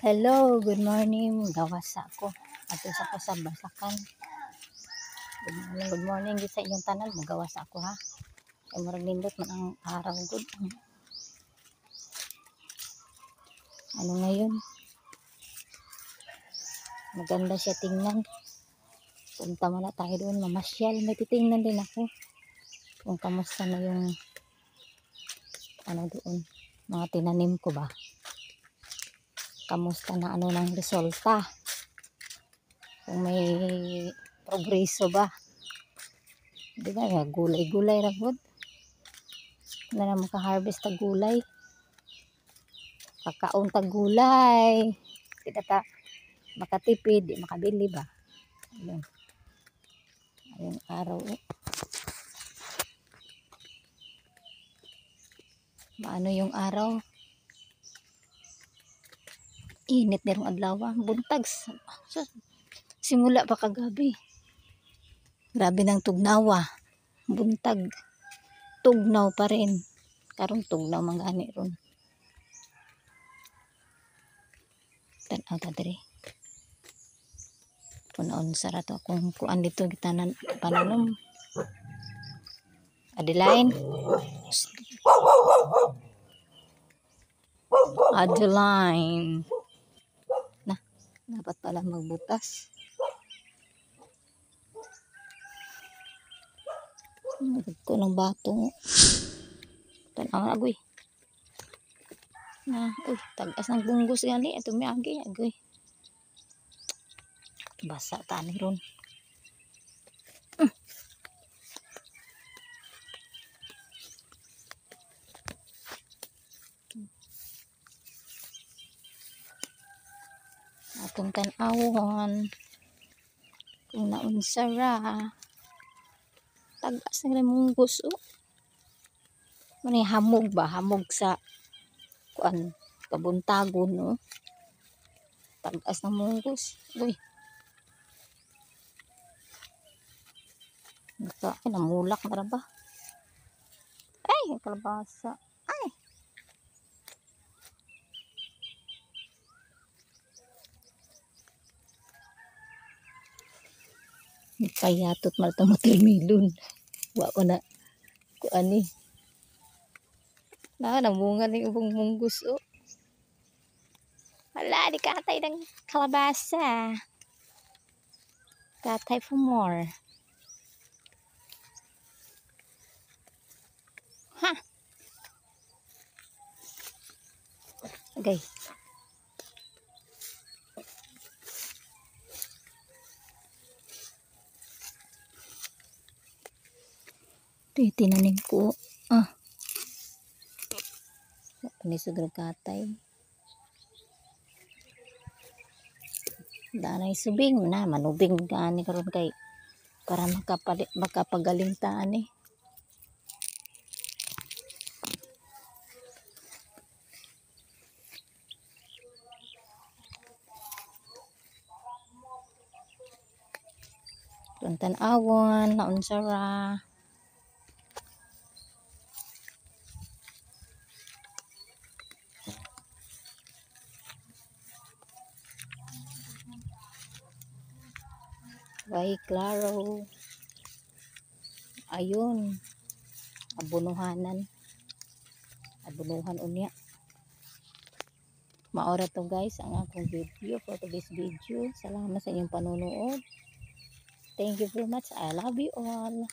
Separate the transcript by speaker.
Speaker 1: Hello, good morning. Gawas ako. Ato sa ko sa Basakan. Good morning sa inyong tanan. Magawas ako ha. Kay murag nindot man ang araw good. Ano ngayon? Maganda siya tingnan. Punta muna tayo doon, mamasyal. May titingnan din ako. Kung kamusta na yung ano doon, mga tinanim ko ba. Kamusta na ano ng resulta. Kung may progreso ba. Di ba, gulay-gulay ra gud. Na naman ka-harvest ta gulay. Kakaon ta gulay. Kita ta makatipid, di makabili ba. Ayun. Ayun araw. Maano yung araw? Init na yung adlaw. Buntag. Simula pa kagabi. Grabe ng tugnawa. Buntag. Tugnaw pa rin. Karong tugnaw mangani ron. Tanaw ta diri. Punaon sa rato kung kuan dito kita pananom. Adeline. Adeline. Nah, dapat pala magbutas. Nagod ko ng bato. Tanaw na agoy. Na, uy, tagas ng bunggos gani. Ito may agi, agoy. Basa tani ron. Atong tanawon. Kung naunsara. Tagas ng munggos, oh. Mani hamog ba? Hamog sa kuan kabuntagon, no? Tagas ng munggos. Uy. Ay, namulak na ba? Ay, kalabasa. Ay. Kayatot mal ito matirmilon. Wako na. Kuan ni. Namunga ng ubong munggos, oh. Wala, di katay ng kalabasa. Katay for more. Ha? Okay. Tinanim ko. Panisugro katay. Danay subing na manubing gaani karon kay para makapagaling ta ani. Tan-awon naunsara. Way klaro. Ayun. Abunuhanan. Abunuhan unya. Maora to guys ang akong video for today's video. Salamat sa inyong panonood. Thank you very much. I love you all.